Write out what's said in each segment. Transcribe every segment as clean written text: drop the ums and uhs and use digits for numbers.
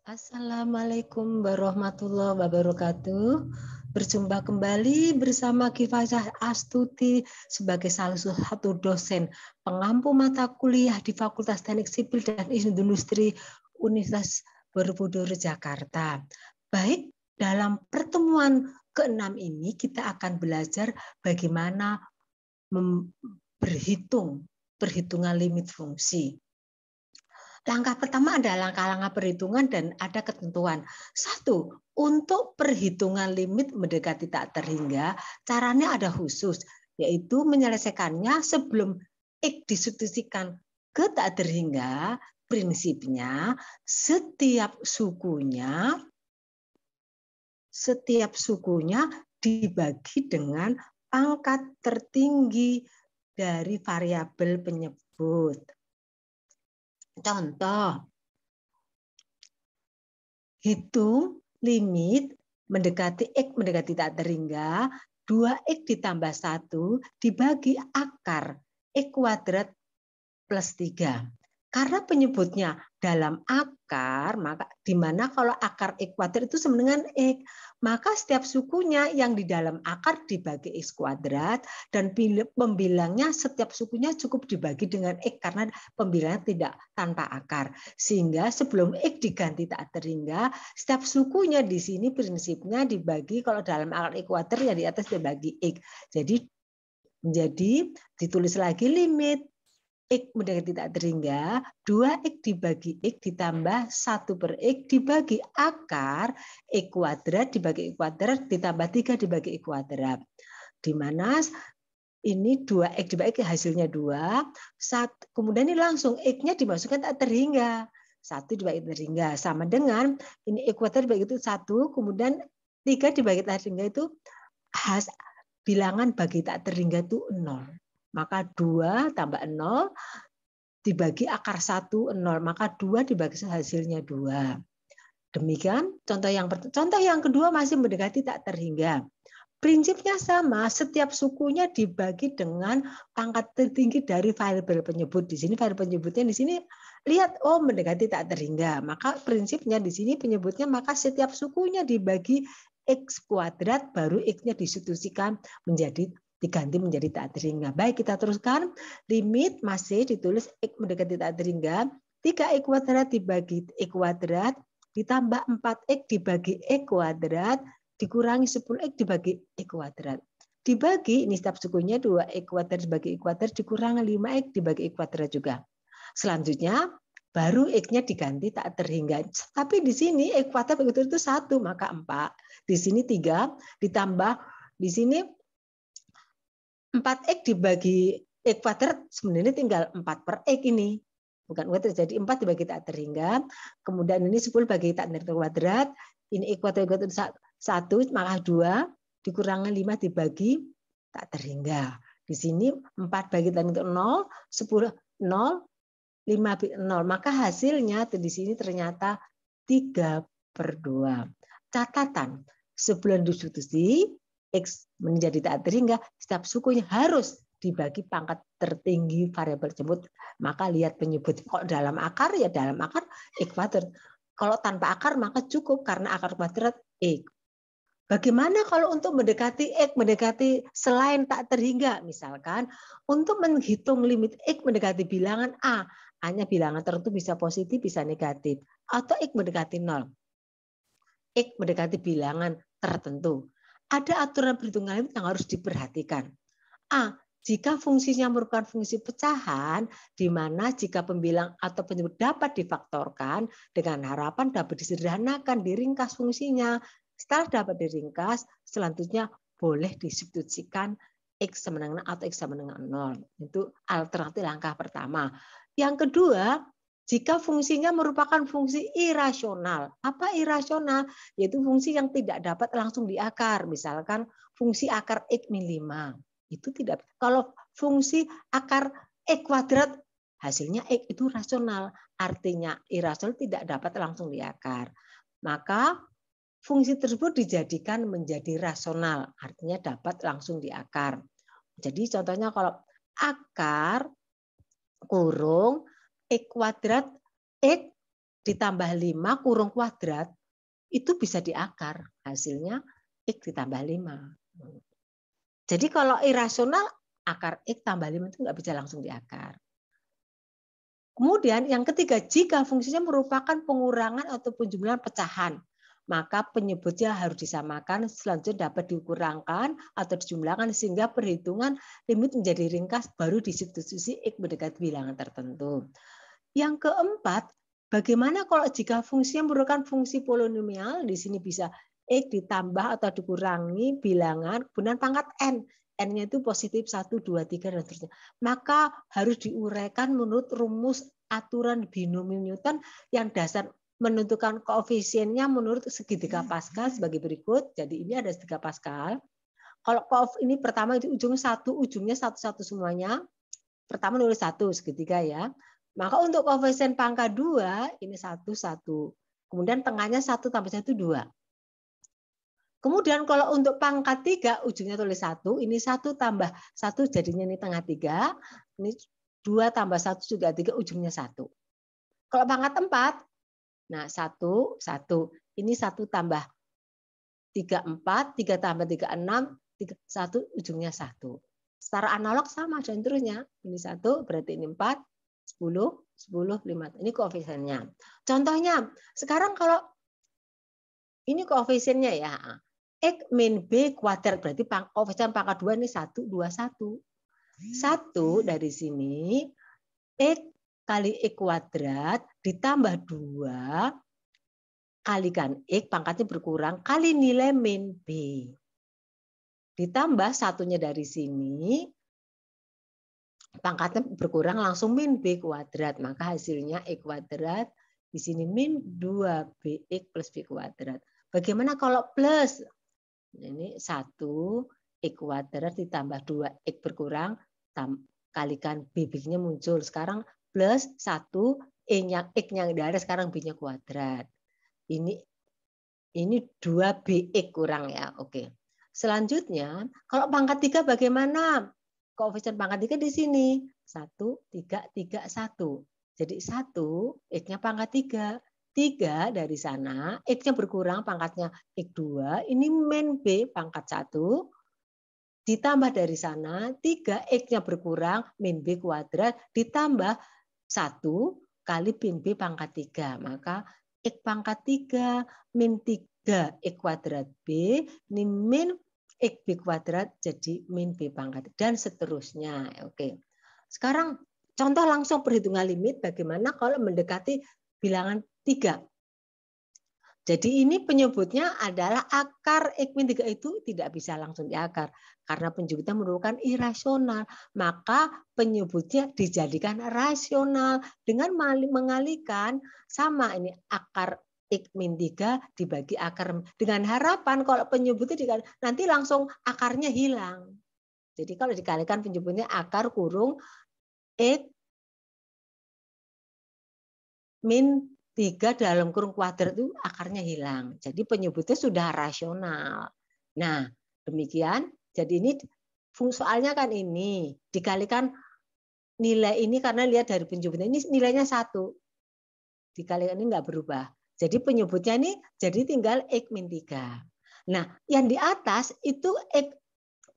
Assalamualaikum warahmatullahi wabarakatuh. Berjumpa kembali bersama Kifayah Astuti sebagai salah satu dosen pengampu mata kuliah di Fakultas Teknik Sipil dan Industri Universitas Borobudur Jakarta. Baik, dalam pertemuan ke-6 ini kita akan belajar bagaimana perhitungan limit fungsi. Langkah pertama adalah langkah-langkah perhitungan dan ada ketentuan. 1. Untuk perhitungan limit mendekati tak terhingga, caranya ada khusus, yaitu menyelesaikannya sebelum X disubstitusikan ke tak terhingga. Prinsipnya setiap sukunya dibagi dengan pangkat tertinggi dari variabel penyebut. Contoh, hitung limit mendekati X mendekati tak terhingga, 2X ditambah 1 dibagi akar X kuadrat plus 3. Karena penyebutnya dalam akar, maka di mana kalau akar X kuadrat itu sama dengan X, maka setiap sukunya yang di dalam akar dibagi X kuadrat, dan pembilangnya setiap sukunya cukup dibagi dengan X karena pembilangnya tidak tanpa akar. Sehingga sebelum X diganti tak terhingga, setiap sukunya di sini prinsipnya dibagi, kalau dalam akar X kuadrat yang di atas dibagi X. Jadi ditulis lagi limit X mendekati tak terhingga, 2X dibagi X ditambah 1 per X dibagi akar X kuadrat dibagi X kuadrat ditambah 3 dibagi X kuadrat. Di mana ini 2X dibagi X hasilnya 2, kemudian ini langsung X-nya dimasukkan tak terhingga. 1 dibagi terhingga sama dengan ini X kuadrat dibagi itu 1, kemudian 3 dibagi tak terhingga itu bilangan bagi tak terhingga itu 0. Maka 2 tambah 0 dibagi akar 1, 0. Maka 2 dibagi hasilnya 2. Demikian contoh yang kedua masih mendekati tak terhingga. Prinsipnya sama, setiap sukunya dibagi dengan pangkat tertinggi dari variabel penyebut. Di sini variabel penyebutnya di sini lihat mendekati tak terhingga. Maka prinsipnya di sini penyebutnya maka setiap sukunya dibagi X kuadrat baru X-nya disubstitusikan diganti menjadi tak terhingga. Baik, kita teruskan. Limit masih ditulis X mendekati tak terhingga. 3X kuadrat dibagi X kuadrat ditambah 4X dibagi X kuadrat dikurangi 10X dibagi X kuadrat. Dibagi, ini setiap sukunya 2X kuadrat dibagi X kuadrat dikurangi 5X dibagi X kuadrat juga. Selanjutnya, baru X-nya diganti tak terhingga. Tapi di sini X kuadrat begitu itu 1, maka 4. Di sini 3, ditambah di sini 4X dibagi X kuadrat sebenarnya tinggal 4 per X ini. Bukan kuadrat, jadi 4 dibagi tak terhingga. Kemudian ini 10 bagi tak terhingga kuadrat. Ini X kuadrat 1, maka 2 dikurangi 5 dibagi tak terhingga. Di sini 4 bagi tak terhingga 0, 10, 0, 5, 0. Maka hasilnya di sini ternyata 3 per 2. Catatan, sebelum disubstitusi, X menjadi tak terhingga, setiap sukunya harus dibagi pangkat tertinggi variabel tersebut. Maka lihat penyebut. Kalau dalam akar, ya dalam akar X kuadrat. Kalau tanpa akar, maka cukup karena akar kuadrat X. Bagaimana kalau untuk mendekati X, mendekati selain tak terhingga? Misalkan, untuk menghitung limit X mendekati bilangan A, hanya bilangan tertentu bisa positif, bisa negatif. Atau X mendekati 0. X mendekati bilangan tertentu. Ada aturan perhitungan limit yang harus diperhatikan. A. Jika fungsinya merupakan fungsi pecahan, di mana jika pembilang atau penyebut dapat difaktorkan, dengan harapan dapat disederhanakan, diringkas fungsinya. Setelah dapat diringkas, selanjutnya boleh disubstitusikan X sama dengan atau X sama dengan 0. Itu alternatif langkah pertama. Yang kedua, jika fungsinya merupakan fungsi irasional. Apa irasional? Yaitu fungsi yang tidak dapat langsung diakar. Misalkan fungsi akar X min 5. Itu tidak. Kalau fungsi akar X kuadrat, hasilnya X itu rasional. Artinya irasional tidak dapat langsung diakar. Maka fungsi tersebut dijadikan menjadi rasional. Artinya dapat langsung diakar. Jadi contohnya kalau akar kurung X kuadrat X ditambah 5 kurung kuadrat, itu bisa diakar. Hasilnya X ditambah 5. Jadi kalau irasional, akar X tambah 5 itu nggak bisa langsung diakar. Kemudian yang ketiga, jika fungsinya merupakan pengurangan ataupun jumlah pecahan, maka penyebutnya harus disamakan, selanjutnya dapat dikurangkan atau dijumlahkan sehingga perhitungan limit menjadi ringkas, baru disubstitusi X mendekati bilangan tertentu. Yang keempat, bagaimana kalau jika fungsinya merupakan fungsi polinomial, di sini bisa X ditambah atau dikurangi bilangan kemudian pangkat N. N-nya itu positif 1, 2, 3, dan seterusnya. Maka harus diuraikan menurut rumus aturan binomial Newton yang dasar menentukan koefisiennya menurut segitiga Pascal sebagai berikut. Jadi ini ada segitiga Pascal. Kalau ini pertama itu ujungnya 1, ujungnya 1 semuanya. Pertama nulis 1 segitiga ya. Maka untuk koefisien pangkat 2 ini 1, 1. Kemudian tengahnya 1 tambah 1 2. Kemudian kalau untuk pangkat 3 ujungnya tulis 1, ini 1 tambah 1 jadinya ini tengah 3. Ini 2 tambah 1 juga 3 ujungnya 1. Kalau pangkat 4, nah 1, 1. Ini 1 tambah 3, 4, 3 tambah 3, 6, 1 ujungnya 1. Secara analog sama dan terusnya. Ini 1 berarti ini 4, 10, 10, 5. Ini koefisiennya. Contohnya, sekarang kalau ini koefisiennya ya. X min B kuadrat berarti koefisien pangkat 2 ini 1, 2, 1. 1 dari sini X kali X kuadrat ditambah 2 kalikan X pangkatnya berkurang kali nilai min B. Ditambah satunya dari sini pangkatnya berkurang langsung min B kuadrat. Maka hasilnya X kuadrat di sini min 2BX plus B kuadrat. Bagaimana kalau plus? Ini 1 X kuadrat ditambah 2X berkurang, kalikan B-nya muncul. Sekarang plus 1, X-nya tidak ada, sekarang B-nya kuadrat. Ini 2BX kurang ya. Oke. Selanjutnya, kalau pangkat 3 bagaimana? Koefisien pangkat 3 di sini. 1, 3, 3, 1. Jadi 1, X-nya pangkat 3. 3 dari sana, X-nya berkurang, pangkatnya X2, ini min B pangkat 1, ditambah dari sana, 3, X-nya berkurang, min B kuadrat, ditambah 1 kali min B pangkat 3. Maka X pangkat 3, min 3, X kuadrat B, ini min X B kuadrat, jadi min B pangkat, dan seterusnya. Oke. Sekarang, contoh langsung perhitungan limit, bagaimana kalau mendekati bilangan 3. Jadi ini penyebutnya adalah akar X min 3 itu tidak bisa langsung diakar. Karena penyebutnya merupakan irasional. Maka penyebutnya dijadikan rasional. Dengan mengalihkan sama ini akar X min 3 dibagi akar. Dengan harapan kalau penyebutnya nanti langsung akarnya hilang. Jadi kalau dikalikan penyebutnya akar kurung X min 3 dalam kurung kuadrat itu akarnya hilang. Jadi penyebutnya sudah rasional. Nah, demikian. Jadi ini soalnya kan ini dikalikan nilai ini karena lihat dari penyebutnya ini nilainya 1. Dikalikan ini enggak berubah. Jadi penyebutnya ini jadi tinggal X min 3. Nah, yang di atas itu X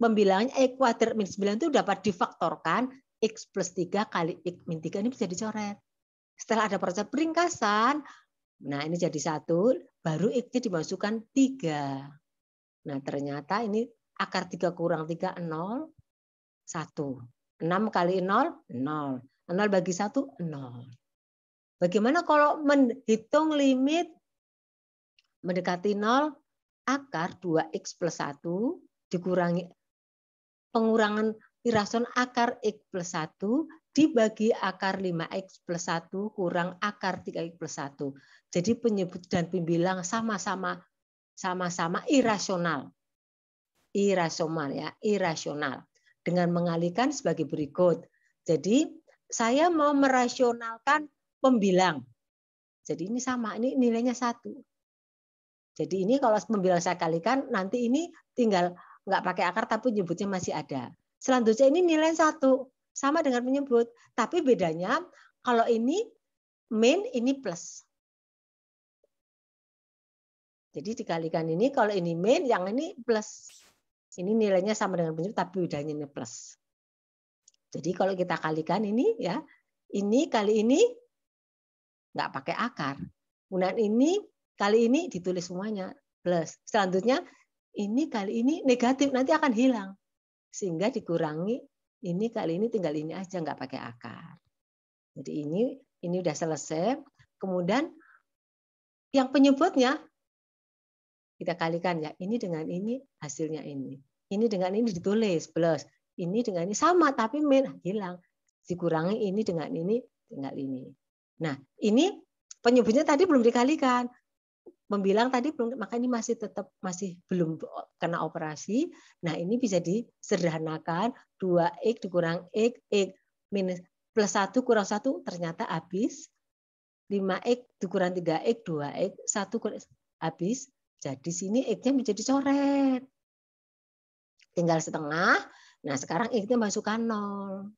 pembilangannya X kuadrat min 9 itu dapat difaktorkan X plus 3 kali X min 3 ini bisa dicoret. Setelah ada proses peringkasan, nah ini jadi 1, baru X-nya dimasukkan 3. Nah ternyata ini akar 3 kurang 3, 0, 1. 6 kali 0, 0. 0 bagi 1, 0. Bagaimana kalau menghitung limit mendekati 0, akar 2X plus 1 dikurangi pengurangan irasional akar X plus 1 dibagi akar 5X plus 1 kurang akar 3X plus 1. Jadi penyebut dan pembilang sama-sama irasional. Irasional ya, irasional. Dengan mengalihkan sebagai berikut. Jadi saya mau merasionalkan pembilang. Jadi ini sama, ini nilainya 1. Jadi ini kalau pembilang saya kalikan, nanti ini tinggal nggak pakai akar tapi penyebutnya masih ada. Selanjutnya ini nilai 1. Sama dengan penyebut, tapi bedanya kalau ini min, ini plus. Jadi dikalikan ini, kalau ini min, yang ini plus. Ini nilainya sama dengan penyebut, tapi bedanya ini plus. Jadi kalau kita kalikan ini ya, ini kali ini nggak pakai akar. Kemudian ini kali ini ditulis semuanya plus. Selanjutnya ini kali ini negatif, nanti akan hilang. Sehingga dikurangi ini kali ini tinggal ini aja, nggak pakai akar. Jadi ini udah selesai. Kemudian yang penyebutnya kita kalikan ya, ini dengan ini hasilnya ini. Ini dengan ini ditulis plus. Ini dengan ini sama tapi min hilang. Dikurangi ini dengan ini tinggal ini. Nah, ini penyebutnya tadi belum dikalikan. Membilang tadi belum, maka ini masih belum kena operasi. Nah, ini bisa disederhanakan 2x dikurang x minus plus 1 kurang 1 ternyata habis. 5x dikurang 3x 2x 1 kurang habis. Jadi sini X-nya menjadi coret. Tinggal setengah. Nah, sekarang X-nya masukkan 0.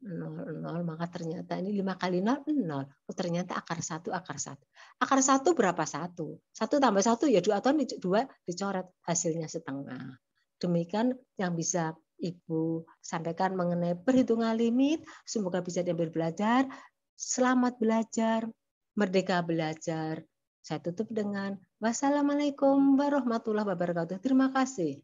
0, maka ternyata ini 5 kali 0, 0. Oh, ternyata akar 1, akar 1. Akar 1 berapa 1? 1 tambah 1 ya 2 atau 2 dicoret. Hasilnya setengah. Demikian yang bisa Ibu sampaikan mengenai perhitungan limit. Semoga bisa diambil belajar. Selamat belajar. Merdeka belajar. Saya tutup dengan wassalamualaikum warahmatullahi wabarakatuh. Terima kasih.